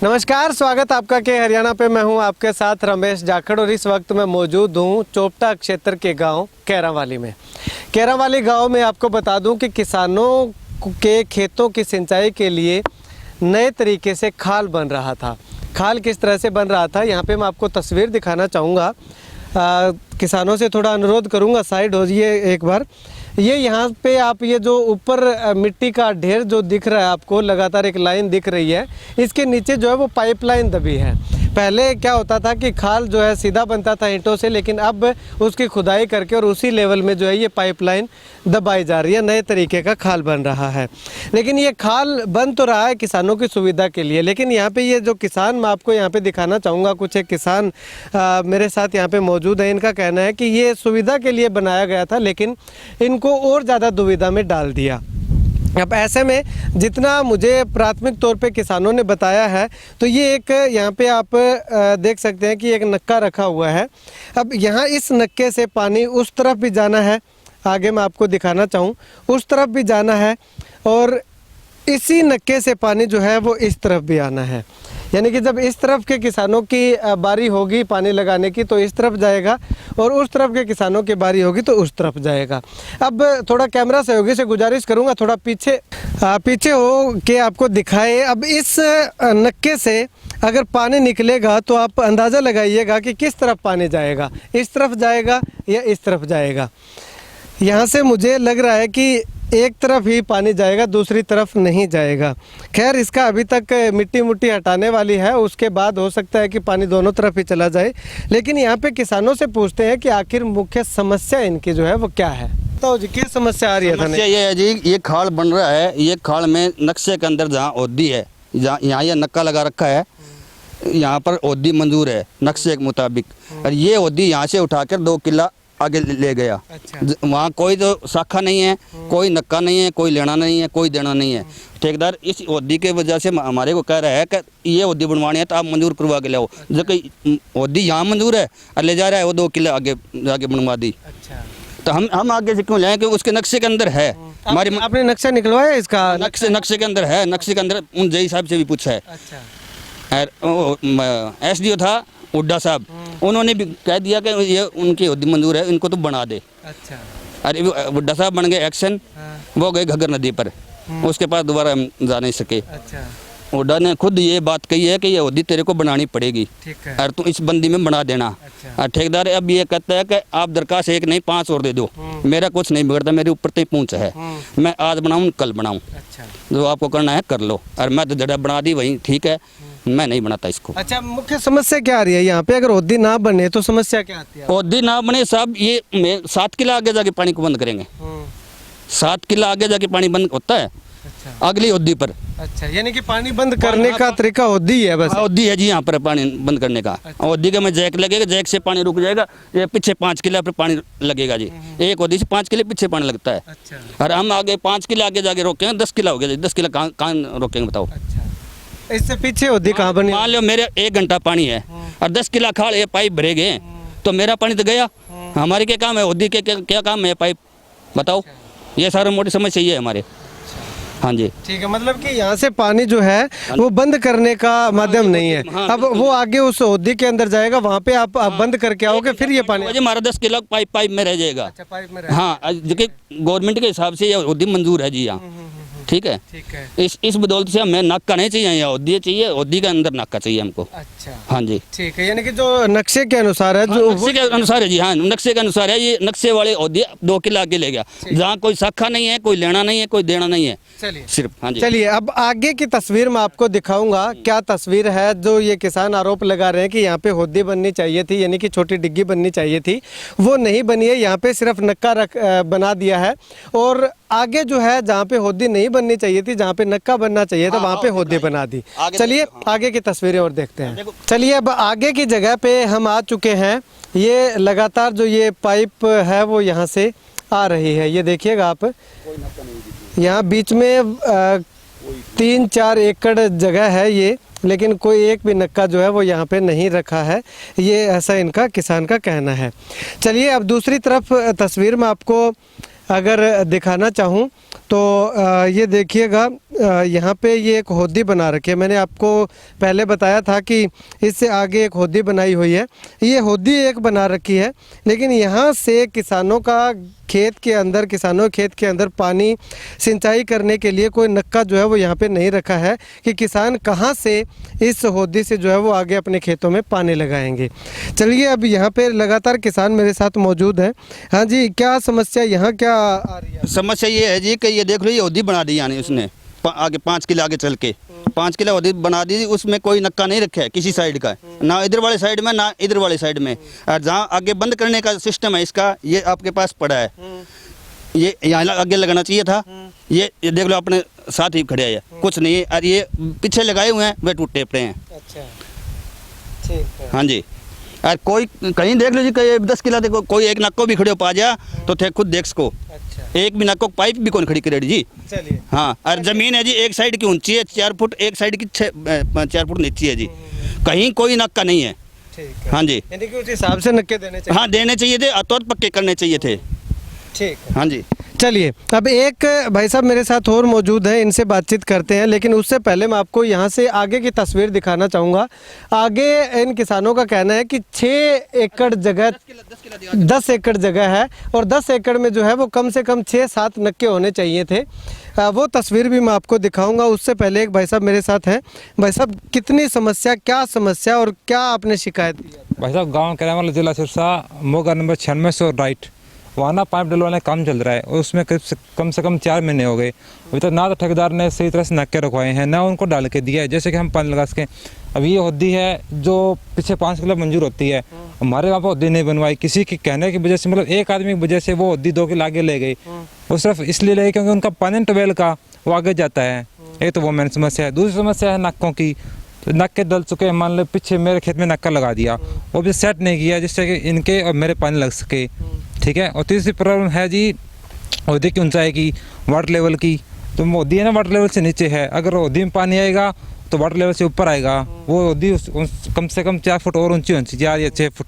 नमस्कार, स्वागत आपका के हरियाणा पे। मैं हूं आपके साथ रमेश जाखड़ और इस वक्त मैं मौजूद हूं चोपटा क्षेत्र के गांव कैरावाली में। कैरावाली गांव में आपको बता दूं कि किसानों के खेतों की सिंचाई के लिए नए तरीके से खाल बन रहा था। खाल किस तरह से बन रहा था, यहाँ पे मैं आपको तस्वीर दिखाना चाहूँगा। किसानों से थोड़ा अनुरोध करूँगा, साइड हो जाइए एक बार। ये यहाँ पे आप ये जो ऊपर मिट्टी का ढेर जो दिख रहा है आपको, लगातार एक लाइन दिख रही है, इसके नीचे जो है वो पाइपलाइन दबी है। पहले क्या होता था कि खाल जो है सीधा बनता था ईंटों से, लेकिन अब उसकी खुदाई करके और उसी लेवल में जो है ये पाइपलाइन दबाई जा रही है। नए तरीके का खाल बन रहा है, लेकिन ये खाल बन तो रहा है किसानों की सुविधा के लिए। लेकिन यहाँ पे ये जो किसान, मैं आपको यहाँ पे दिखाना चाहूँगा, कुछ एक किसान मेरे साथ यहाँ पे मौजूद है। इनका कहना है कि ये सुविधा के लिए बनाया गया था, लेकिन इनको और ज़्यादा दुविधा में डाल दिया। अब ऐसे में जितना मुझे प्राथमिक तौर पे किसानों ने बताया है, तो ये एक यहाँ पे आप देख सकते हैं कि एक नक्का रखा हुआ है। अब यहाँ इस नक्के से पानी उस तरफ भी जाना है, आगे मैं आपको दिखाना चाहूँ, उस तरफ भी जाना है, और इसी नक्के से पानी जो है वो इस तरफ भी आना है। यानी कि जब इस तरफ के किसानों की बारी होगी पानी लगाने की तो इस तरफ जाएगा, और उस तरफ के किसानों की बारी होगी तो उस तरफ जाएगा। अब थोड़ा कैमरा सहयोगी से गुजारिश करूंगा, थोड़ा पीछे हो के आपको दिखाए। अब इस नक्के से अगर पानी निकलेगा तो आप अंदाज़ा लगाइएगा कि किस तरफ पानी जाएगा, इस तरफ जाएगा या इस तरफ जाएगा। यहाँ से मुझे लग रहा है कि एक तरफ ही पानी जाएगा, दूसरी तरफ नहीं जाएगा। खैर, इसका अभी तक मिट्टी हटाने वाली है, उसके बाद हो सकता है कि पानी दोनों तरफ ही चला जाए। लेकिन यहाँ पे किसानों से पूछते हैं कि आखिर मुख्य समस्या इनकी जो है वो क्या है। तो जी, क्या समस्या आ रही है? समस्या ये है जी, ये खाल बन रहा है। ये खाल में नक्शे के अंदर जहाँ ओदी है, जहाँ यहाँ ये नक्का लगा रखा है, यहाँ पर ओदी मंजूर है नक्शे के मुताबिक, और ये ओदी यहाँ से उठाकर 2 किला आगे ले गया। अच्छा। वहाँ कोई तो शाखा नहीं है, कोई नक्का नहीं है, कोई लेना नहीं है, कोई देना नहीं है। ठेकेदार इस ओदी के वजह से हमारे को कह रहा है कि ये ओदी बनवानी है तो आप मंजूर करवा के लाओ। जबकि ओदी यहाँ मंजूर है और ले जा रहा है वो 2 किला आगे जाके बनवा दी। अच्छा। तो हम आगे से क्यों लाएं कि उसके नक्शे के अंदर है। हमारे आपने नक्शा निकलवाया इसका? नक्शे के अंदर है, नक्शे के अंदर उन जई साहब से भी पूछा है। अच्छा। SDO था हुड्डा साहब, उन्होंने भी कह दिया कि ये उनकी ओदी मंजूर है, इनको तो बना दे। अच्छा। अरे हुड्डा साहब बन गए एक्शन। हाँ। वो गए घग्गर नदी पर, उसके पास दोबारा हम जा नहीं सके। अच्छा। हुड्डा ने खुद ये बात कही है कि ये ओदी तेरे को बनानी पड़ेगी, और तू इस बंदी में बना देना। अच्छा। और ठेकेदार अब ये कहता है कि आप दरखास्त 1 नहीं 5 और दे दो, मेरा कुछ नहीं बिगड़ता, मेरे ऊपर तो पूंछ है, मैं आज बनाऊँ कल बनाऊँ। अच्छा। जो आपको करना है कर लो, और मैं तो जड़ा बना दी वही ठीक है, मैं नहीं बनाता इसको। अच्छा, मुख्य समस्या क्या आ रही है यहाँ पे? अगर ओदी ना बने तो समस्या क्या आती है? ओदी ना बने साहब, ये 7 किला आगे जाके पानी को बंद करेंगे। 7 किला आगे जाके पानी बंद होता है। अच्छा। अगली ओदी पर। अच्छा, यानी कि पानी बंद करने का तरीका ओदी है बस? ओदी है जी, यहाँ पर पानी बंद करने का। अच्छा। ओदी का में जैक लगेगा, जैक से पानी रुक जाएगा, ये पीछे 5 किला पर पानी लगेगा जी। एक ओदी से 5 किले पीछे पानी लगता है। अच्छा। और हम आगे 5 किला आगे जाके रोकेंगे, 10 किला हो गया जी, 10 किला कहाँ रोकेंगे बताओ? इससे पीछे ओदी कहाँ बनी? मान लो मेरे 1 घंटा पानी है और 10 किला खाल ये पाइप भरे गए, तो मेरा पानी तो गया। हमारे क्या काम है, ओदी के क्या काम है पाइप बताओ? ये सारा मोटी समस्या ये है हमारे। हाँ जी, ठीक है। मतलब कि यहाँ से पानी जो है वो बंद करने का माध्यम नहीं है। हाँ, अब वो आगे उस ओदी के अंदर जाएगा, वहाँ पे आप बंद करके आओगे, फिर ये पानी हमारा 10 किलो पाइप में रह जाएगा। अच्छा, पाइप में हाँ, जो कि गवर्नमेंट के हिसाब से ये ओदी मंजूर है जी यहाँ। ठीक है, ठीक है। इस बदौलत से हमें नाका नहीं चाहिए, या ओदी चाहिए, ओदी के अंदर नाका चाहिए हमको। अच्छा। हाँ जी, ठीक है। यानी कि जो नक्शे के अनुसार है, जो नक्शे के अनुसार है जी, हाँ नक्शे के अनुसार है। ये नक्शे वाले ओदी 2 किला आगे ले गया, जहाँ कोई शाखा नहीं है, कोई लेना नहीं है, कोई देना नहीं है, सिर्फ। हाँ जी, चलिए अब आगे की तस्वीर मैं आपको दिखाऊंगा। क्या तस्वीर है जो ये किसान आरोप लगा रहे हैं कि यहाँ पे होदी बननी चाहिए थी, यानी कि छोटी डिग्गी बननी चाहिए थी, वो नहीं बनी है। यहाँ पे सिर्फ नक्का बना दिया है, और आगे जो है जहाँ पे होदी नहीं बननी चाहिए थी, जहाँ पे नक्का बनना चाहिए था, वहाँ पे होदी बना दी। चलिए आगे की तस्वीरें और देखते हैं। चलिए अब आगे की जगह पे हम आ चुके हैं। ये लगातार जो ये पाइप है वो यहाँ से आ रही है, ये देखिएगा आप। यहाँ बीच में 3-4 एकड़ जगह है ये, लेकिन कोई एक भी नक्का जो है वो यहाँ पे नहीं रखा है, ये ऐसा इनका किसान का कहना है। चलिए अब दूसरी तरफ तस्वीर में आपको अगर दिखाना चाहूँ तो ये देखिएगा, यहाँ पे ये एक होदी बना रखी है। मैंने आपको पहले बताया था कि इससे आगे एक होदी बनाई हुई है। ये होदी एक बना रखी है, लेकिन यहाँ से किसानों के खेत के अंदर पानी सिंचाई करने के लिए कोई नक्का जो है वो यहाँ पे नहीं रखा है कि किसान कहाँ से इस होदी से जो है वो आगे अपने खेतों में पानी लगाएंगे। चलिए, अब यहाँ पे लगातार किसान मेरे साथ मौजूद हैं। हाँ जी, क्या समस्या यहाँ क्या आ रही है? समस्या ये है जी कि ये देख लो, ये होदी बना दी यानी उसने आगे 5 किलो आगे चल के 5 किलो होदी बना दी। उसमें कोई नक्का नहीं रखा है किसी साइड का, ना इधर वाले साइड में ना इधर वाले साइड में। और जहाँ आगे बंद करने का सिस्टम है इसका, ये आपके पास पड़ा है। ये यहाँ आगे लगाना चाहिए था। ये देख लो अपने साथ ही खड़े हैं, कुछ नहीं है। और ये पीछे लगाए हुए हैं, वे टूटे पड़े हैं। अच्छा, ठीक है। हाँ जी, और कोई कहीं देख लीजिए, कहीं 10 किला देखो, कोई एक नक्को भी खड़े हो पा जा तो थे खुद देख सको। अच्छा, एक भी नक्को पाइप भी कौन खड़ी करे जी। चलिए। हाँ, और जमीन है जी एक साइड की ऊंची है 4 फुट, एक साइड की 4 फुट नीची है जी। कहीं कोई नक्का नहीं है। ठीक है। हाँ जी, यानी कि उस हिसाब से नक्के देने चाहिए। हाँ देने चाहिए थे, और पक्के करने चाहिए थे। ठीक है। हाँ जी, चलिए, अब एक भाई साहब मेरे साथ और मौजूद हैं, इनसे बातचीत करते हैं। लेकिन उससे पहले मैं आपको यहाँ से आगे की तस्वीर दिखाना चाहूँगा। आगे इन किसानों का कहना है कि 6 एकड़ जगह 10 एकड़ जगह है, और 10 एकड़ में जो है वो कम से कम 6-7 नक्के होने चाहिए थे। वो तस्वीर भी मैं आपको दिखाऊंगा। उससे पहले एक भाई साहब मेरे साथ हैं। भाई साहब, कितनी समस्या, क्या समस्या और क्या आपने शिकायत की? भाई साहब, गाँव कैरावाली जिला सिरसा, मोगा नंबर 9600 राइट, वहाँ ना पाइप डलवाने का काम चल रहा है, और उसमें कम से कम 4 महीने हो गए। अभी तक ना तो ठेकेदार ने सही तरह से नक्के रखवाए हैं, ना उनको डाल के दिया है जैसे कि हम पानी लगा सकें। अभी ये होदी है जो पीछे 5 किलो मंजूर होती है, हमारे वहाँ पर होदी नहीं बनवाई, किसी के कहने की वजह से, मतलब एक आदमी की वजह से वो होदी 2 किलो आगे ले गई। वो सिर्फ इसलिए ले गई क्योंकि उनका पानी ट्वेल का वो आगे जाता है। एक तो वो मेन समस्या है। दूसरी समस्या है नक्कों की। तो नक्के डल चुके हैं, मान लो पीछे मेरे खेत में नक्का लगा दिया, वो भी सेट नहीं किया जिससे कि इनके और मेरे पानी लग सके। ठीक है। और तीसरी प्रॉब्लम है जी होदी की ऊंचाई की, वाटर लेवल की। तो होदी है ना वाटर लेवल से नीचे है, अगर होदी में पानी आएगा तो वाटर लेवल से ऊपर आएगा। वो होदी कम से कम 4 फुट और ऊंची होनी चाहिए, 4 या 6 फुट।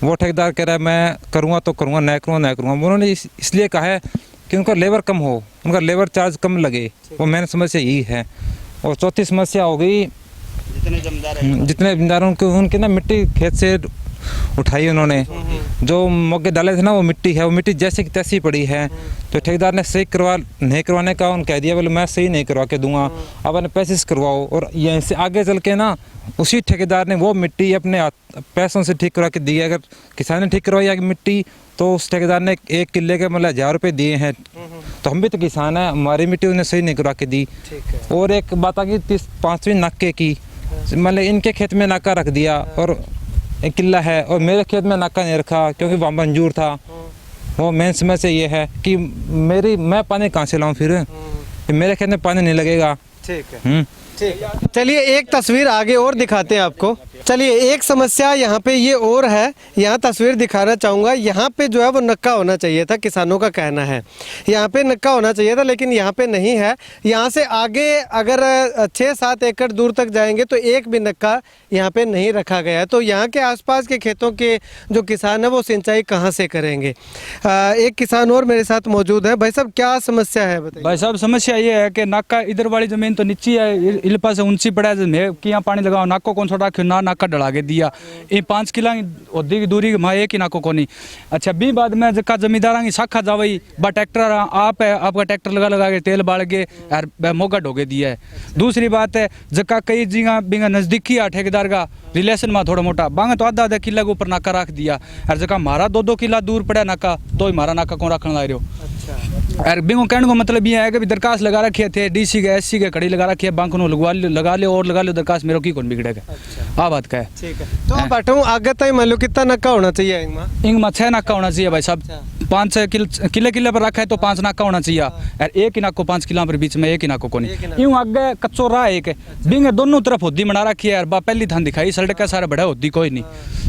वो ठेकेदार कह रहा है मैं करूँगा तो करूँगा, नहीं करूँगा नहीं करूँगा। उन्होंने इसलिए कहा है कि उनका लेबर कम हो, उनका लेबर चार्ज कम लगे। वो मेन समस्या यही है। और चौथी समस्या हो गई, जितने जमींदार उनके ना मिट्टी खेत से उठाई उन्होंने, जो मौके डाले थे ना वो मिट्टी है, वो मिट्टी जैसे की तैसी पड़ी है। तो ठेकेदार ने सही नहीं करवाने का उन्होंने कह दिया, बोले मैं सही नहीं करवा के दूंगा, अब अपने पैसे से करवाओ। और यहीं से आगे चल के ना उसी ठेकेदार ने वो मिट्टी अपने पैसों से ठीक करवा के दी। अगर किसान ने ठीक करवाई मिट्टी तो उस ठेकेदार ने 1 किले के मतलब 1000 रुपये दिए हैं। तो हम भी तो किसान हैं, हमारी मिट्टी उन्हें सही नहीं करवा के दी। और एक बात आ गई 5वीं नाके की, मतलब इनके खेत में नाका रख दिया और 1 किला है, और मेरे खेत में नाका नहीं रखा क्योंकि वहाँ मंजूर था। वो मेन समस्या ये है कि मैं पानी कहाँ से लाऊं, फिर मेरे खेत में पानी नहीं लगेगा। ठीक है, ठीक है। चलिए, एक तस्वीर आगे और दिखाते हैं आपको। चलिए, एक समस्या यहाँ पे ये और है, यहाँ तस्वीर दिखाना चाहूँगा। यहाँ पे जो है वो नक्का होना चाहिए था, किसानों का कहना है यहाँ पे नक्का होना चाहिए था, लेकिन यहाँ पे नहीं है। यहाँ से आगे अगर 6-7 एकड़ दूर तक जाएंगे तो एक भी नक्का यहाँ पे नहीं रखा गया है। तो यहाँ के आसपास के खेतों के जो किसान है वो सिंचाई कहाँ से करेंगे? एक किसान और मेरे साथ मौजूद है। भाई साहब, क्या समस्या है बताइए? भाई साहब, समस्या ये है कि नाका इधर वाली जमीन तो नीची है, इल पास ऊंची पड़ा है, मैं किया पानी लगाओ, नाको कौन छोड़ा क्यों ना नाका डला के दिया। ये 5 किला होदी की दूरी माँ एक ही नाको को नहीं। अच्छा, बी बाद में जका जमींदारा की शाखा जावई बा ट्रैक्टर आप है, आपका ट्रैक्टर लगा के तेल बाल के और मोगा ढोगे दिया है। दूसरी बात है जका कई जगह बिंगा नजदीकी है ठेकेदार का रिलेशन में थोड़ा मोटा बांग तो आधा किला के ऊपर नाका रख दिया, और जका हमारा 2-2 किला दूर पड़ा नाका तो ही हमारा नाका कौन रखने ला रहे हो। और बिंगो कहने को मतलब ये है कि दरखास्त लगा रखे थे, डीसी के SC के खड़ी लगा रखी है, बैंक को लगा ले दरखास्त मेरे की कौन बिगड़ेगा। हाँ बात का है। ठीक है, तो बैठा हूँ आगे तक मान लो कितना नक्का होना चाहिए? इंग में 6 नाका होना चाहिए भाई साहब। 5 किले पर रखा है तो 5 नाका होना चाहिए, और एक ही नाको 5 किला पर बीच में एक ही नाको को नहीं। यूं आगे कच्चो रहा एक बिंग दोनों तरफ होदी बना रखी है, पहली थान दिखाई सड़क का सारा बड़ा होदी कोई नहीं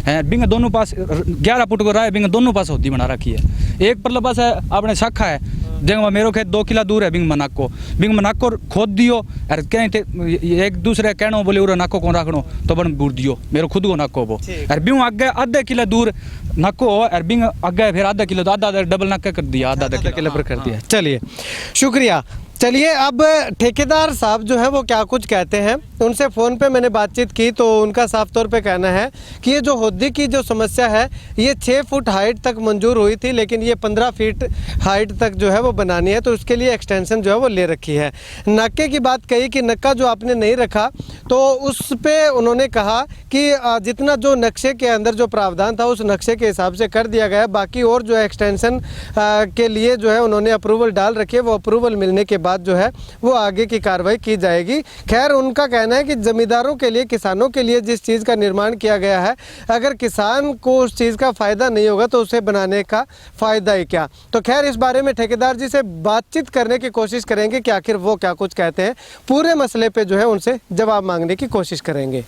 है। बिंग दोनों पास 11 फुट को रहा है, बिंग दोनों पास होदी बना रखी है। एक परला पास है अपने शाखा है, जगह मेरो खेत 2 किला दूर है बिंग मनाको खोद दियो और कहीं एक दूसरे कहनो बोले उरे नाको को रखनो तो बन बूर दियो मेरो खुद को नाको वो और बिंग आगे आधे किला दूर नाको और बिंग आगे फिर आधा किलो तो आधा डबल नाका कर दिया आधा किलो पर कर दिया। चलिए शुक्रिया। चलिए अब ठेकेदार साहब जो है वो क्या कुछ कहते हैं, उनसे फ़ोन पे मैंने बातचीत की तो उनका साफ तौर पे कहना है कि ये जो होद्दी की जो समस्या है ये 6 फुट हाइट तक मंजूर हुई थी, लेकिन ये 15 फीट हाइट तक जो है वो बनानी है, तो उसके लिए एक्सटेंशन जो है वो ले रखी है। नक्के की बात कही कि नक्का जो आपने नहीं रखा तो उस पर उन्होंने कहा कि जितना जो नक्शे के अंदर जो प्रावधान था उस नक्शे के हिसाब से कर दिया गया, बाकी और जो है एक्सटेंशन के लिए जो है उन्होंने अप्रूवल डाल रखी है, वो अप्रूवल मिलने के बाद जो है वो आगे की कार्रवाई की जाएगी। खैर उनका कहना है कि जमींदारों के लिए, किसानों के लिए जिस चीज़ का निर्माण किया गया है, अगर किसान को उस चीज़ का फ़ायदा नहीं होगा तो उसे बनाने का फ़ायदा ही क्या। तो खैर इस बारे में ठेकेदार जी से बातचीत करने की कोशिश करेंगे कि आखिर वो क्या कुछ कहते हैं, पूरे मसले पे जो है उनसे जवाब मांगने की कोशिश करेंगे।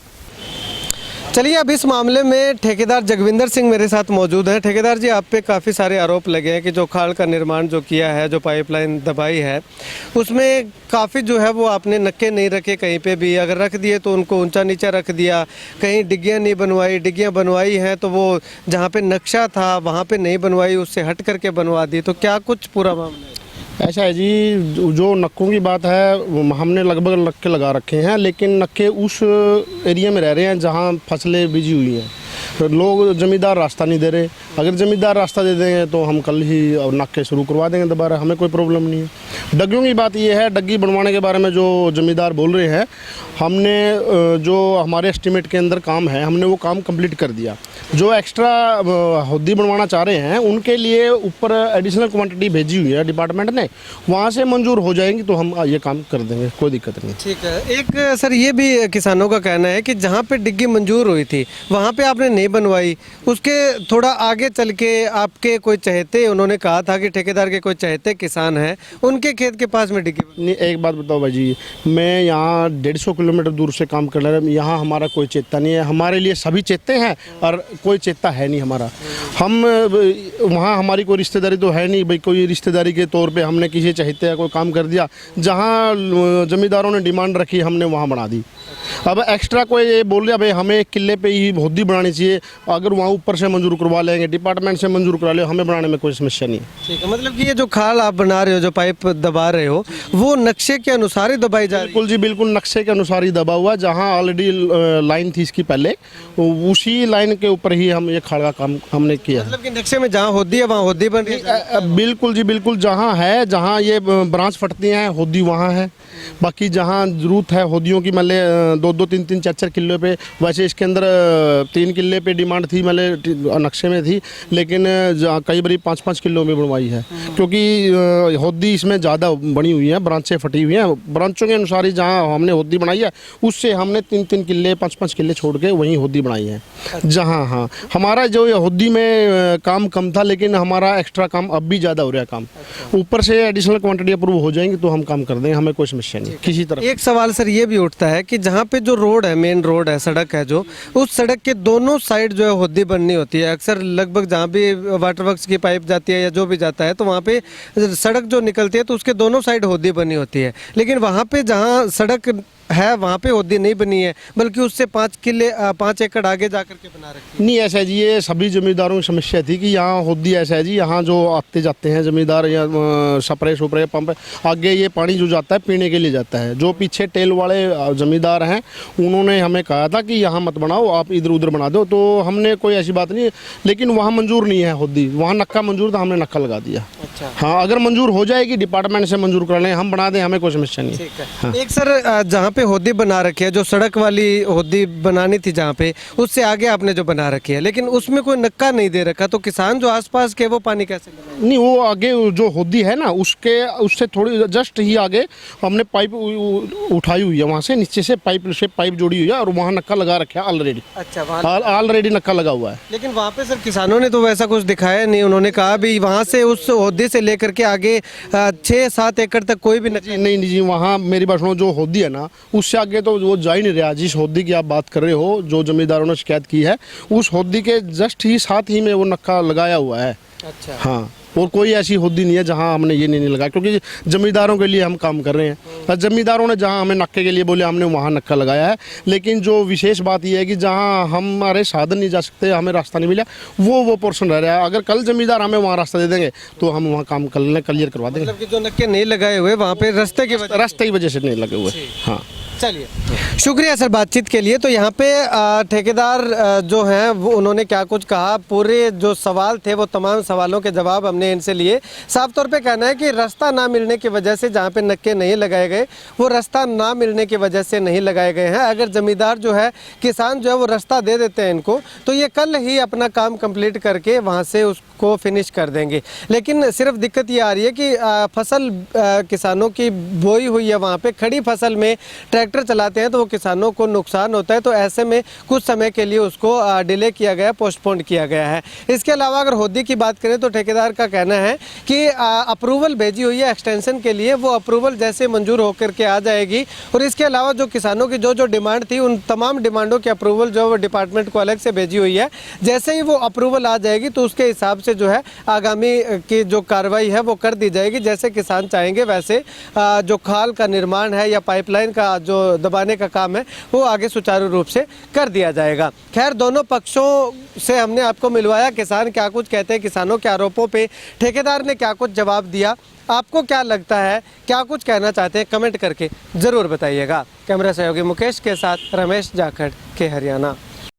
चलिए अब इस मामले में ठेकेदार जगविंदर सिंह मेरे साथ मौजूद हैं। ठेकेदार जी, आप पे काफ़ी सारे आरोप लगे हैं कि जो खाल का निर्माण जो किया है, जो पाइपलाइन दबाई है, उसमें काफ़ी जो है वो आपने नक्के नहीं रखे कहीं पे भी, अगर रख दिए तो उनको ऊंचा नीचा रख दिया, कहीं डिग्गियाँ नहीं बनवाई, डिग्गियाँ बनवाई हैं तो वो जहाँ पे नक्शा था वहाँ पे नहीं बनवाई, उससे हट करके बनवा दी, तो क्या कुछ पूरा मामला है? ऐसा है जी, जो नक्कों की बात है हमने लगभग नक्के लगा रखे हैं, लेकिन नक्के उस एरिया में रह रहे हैं जहां फसलें बिजी हुई हैं, तो लोग ज़मींदार रास्ता नहीं दे रहे। अगर ज़मींदार रास्ता दे देंगे तो हम कल ही नक्के शुरू करवा देंगे दोबारा, हमें कोई प्रॉब्लम नहीं है। डग्गियों की बात ये है, डग्गी बनवाने के बारे में जो ज़मींदार बोल रहे हैं, हमने जो हमारे एस्टीमेट के अंदर काम है हमने वो काम कंप्लीट कर दिया। जो एक्स्ट्रा होद्दी बनवाना चाह रहे हैं उनके लिए ऊपर एडिशनल क्वांटिटी भेजी हुई है डिपार्टमेंट ने, वहाँ से मंजूर हो जाएंगी तो हम ये काम कर देंगे, कोई दिक्कत नहीं। ठीक है। एक सर ये भी किसानों का कहना है कि जहाँ पे डिग्गी मंजूर हुई थी वहाँ पे आपने नहीं बनवाई, उसके थोड़ा आगे चल के आपके कोई चहेते, उन्होंने कहा था कि ठेकेदार के कोई चहेते किसान हैं, उनके खेत के पास में डिग्गी नहीं। एक बात बताओ भाई जी, मैं यहाँ 150 किलोमीटर दूर से काम कर रहा हूँ, यहाँ हमारा कोई चेता नहीं है, हमारे लिए सभी चेते हैं और कोई चेता है नहीं हमारा। हम वहाँ हमारी कोई रिश्तेदारी तो है नहीं भाई, कोई रिश्तेदारी के तौर पे हमने किसी चहेते कोई काम कर दिया, जहाँ ज़मींदारों ने डिमांड रखी हमने वहाँ बना दी। अब एक्स्ट्रा कोई ये बोल रहा भाई हमें एक किले पे ही होद्दी बनानी चाहिए, अगर वहाँ ऊपर से मंजूर करवा लेंगे, डिपार्टमेंट से मंजूर करा ले, हमें बनाने में कोई समस्या नहीं है। ठीक है, मतलब कि ये जो खाल आप बना रहे हो, जो पाइप दबा रहे हो, वो नक्शे के अनुसार ही दबाई जा रही है? बिल्कुल जी, बिल्कुल नक्शे के अनुसार ही दबा हुआ, जहाँ ऑलरेडी लाइन थी इसकी पहले, उसी लाइन के ऊपर ही हम ये खाल का काम हमने किया। मतलब कि नक्शे में जहाँ होद्दी है वहाँ होद्दी बन रही है? बिल्कुल जी बिल्कुल, जहाँ है, जहाँ ये ब्रांच फटती हैं होद्दी वहाँ है, बाकी जहाँ ज़रूरत है होद्दियों की मतलब 2-2, 3-3, 4-4 किलो पे, वैसे इसके अंदर 3 किले पे डिमांड थी, मतलब नक्शे में थी, लेकिन कई बारी 5-5 किलो में बनवाई है, क्योंकि होद्दी इसमें ज़्यादा बनी हुई है, ब्रांचें फटी हुई हैं, ब्रांचों के अनुसार ही जहाँ हमने होद्दी बनाई है उससे हमने 3-3 किले 5-5 किले छोड़ के वहीं होद्दी बनाई है। जहाँ हाँ हमारा जो होद्दी में काम कम था, लेकिन हमारा एक्स्ट्रा काम अब भी ज़्यादा हो रहा है, काम ऊपर से एडिशनल क्वांटिटी अप्रूव हो जाएंगी तो हम काम कर देंगे, हमें कोई समस्या नहीं किसी तरह। एक सवाल सर ये भी उठता है कि जहाँ पे जो रोड है, मेन रोड है, सड़क है, जो उस सड़क के दोनों साइड जो है होद्दी बननी होती है, अक्सर लगभग जहाँ भी वाटर वर्क्स की पाइप जाती है या जो भी जाता है तो वहाँ पे सड़क जो निकलती है तो उसके दोनों साइड होद्दी बनी होती है, लेकिन वहाँ पे जहाँ सड़क है वहाँ पे होद्दी नहीं बनी है, बल्कि उससे 5 एकड़ आगे जा करके बना रखी है। नहीं ऐसा है जी, ये सभी ज़मींदारों की समस्या थी कि यहाँ होद्दी ऐसा है जी, यहाँ जो आते जाते हैं ज़मींदार या स्प्रे पंप, आगे ये पानी जो जाता है पीने के लिए जाता है, जो पीछे टेल वाले ज़मींदार हैं उन्होंने हमें कहा था कि यहाँ मत बनाओ, आप इधर उधर बना दो, तो हमने कोई ऐसी बात नहीं, लेकिन वहाँ मंजूर नहीं है होद्दी, वहाँ नक्का मंजूर था, हमने नक्का लगा दिया। अच्छा हाँ, अगर मंजूर हो जाएगी डिपार्टमेंट से मंजूर कर लें, हम बना दें, हमें कोई समस्या नहीं है। ठीक है। हाँ। एक सर जहाँ पे होद्दी बना रखी है, जो सड़क वाली होद्दी बनानी थी जहाँ पे, उससे आगे आपने जो बना रखी है, लेकिन उसमें कोई नक्का नहीं दे रखा, तो किसान जो आसपास के वो पानी कैसे लगाएंगे? नहीं, वो आगे जो होद्दी है ना उससे थोड़ी जस्ट ही आगे हमने पाइप उठाई हुई है, वहाँ से नीचे से पाइप जोड़ी हुई है और वहाँ नक्का लगा रखा है ऑलरेडी। अच्छा, ऑलरेडी नक्का लगा हुआ है। लेकिन वहाँ पे सर किसानों ने तो वैसा कुछ दिखाया नहीं, उन्होंने कहा भी वहाँ से उस होद्दी से लेकर के आगे 6-7 एकड़ तक कोई भी नक्का नहीं जी, वहाँ मेरी बात सुनो, जो होद्दी है ना उससे आगे तो वो जा ही नहीं रहा। जिस होद्दी की आप बात कर रहे हो, जो जमींदारों ने शिकायत की है, उस होद्दी के जस्ट ही साथ ही में वो नक्का लगाया हुआ है। अच्छा हाँ, और कोई ऐसी होदी नहीं है जहाँ हमने ये नहीं लगाया, क्योंकि जमींदारों के लिए हम काम कर रहे हैं। और जमींदारों ने जहाँ हमें नक्के के लिए बोले हमने वहाँ नक्का लगाया है। लेकिन जो विशेष बात यह है कि जहाँ हमारे साधन नहीं जा सकते, हमें रास्ता नहीं मिला, वो पोर्शन रह रहा है। अगर कल जमींदार हमें वहाँ रास्ता दे देंगे तो हम वहाँ काम क्लियर करवा देंगे। मतलब कि जो नक्के नहीं लगाए हुए वहाँ पे रास्ते रास्ते की वजह से नहीं लगे हुए। हाँ, चलिए, शुक्रिया सर बातचीत के लिए। तो यहाँ पे ठेकेदार जो हैं वो उन्होंने क्या कुछ कहा, पूरे जो सवाल थे वो तमाम सवालों के जवाब हमने इनसे लिए। साफ तौर पे कहना है कि रास्ता ना मिलने की वजह से जहाँ पे नक्के नहीं लगाए गए वो रास्ता ना मिलने की वजह से नहीं लगाए गए हैं। अगर ज़मींदार जो है, किसान जो है वो रास्ता दे देते हैं इनको, तो ये कल ही अपना काम कंप्लीट करके वहाँ से उसको फिनिश कर देंगे। लेकिन सिर्फ दिक्कत ये आ रही है कि फसल किसानों की बोई हुई है, वहाँ पे खड़ी फसल में ट्रैक्टर चलाते हैं तो वो किसानों को नुकसान होता है। तो ऐसे में कुछ समय के लिए उसको डिले किया गया, पोस्टपोन किया गया है। इसके अलावा अगर होदी की बात करें तो ठेकेदार का कहना है कि अप्रूवल भेजी हुई है एक्सटेंशन के लिए, वो अप्रूवल जैसे मंजूर होकर के आ जाएगी। और इसके अलावा जो किसानों की जो डिमांड थी उन तमाम डिमांडों की अप्रूवल जो वो डिपार्टमेंट को अलग से भेजी हुई है। जैसे ही वो अप्रूवल आ जाएगी तो उसके हिसाब से जो है आगामी की जो कार्रवाई है वो कर दी जाएगी। जैसे किसान चाहेंगे वैसे जो खाल का निर्माण है या पाइपलाइन का जो दबाने का काम है वो आगे सुचारू रूप से कर दिया जाएगा। खैर, दोनों पक्षों से हमने आपको मिलवाया, किसान क्या कुछ कहते हैं, किसानों के आरोपों पे ठेकेदार ने क्या कुछ जवाब दिया। आपको क्या लगता है, क्या कुछ कहना चाहते हैं, कमेंट करके ज़रूर बताइएगा। कैमरा सहयोगी मुकेश के साथ रमेश जाखड़ के हरियाणा।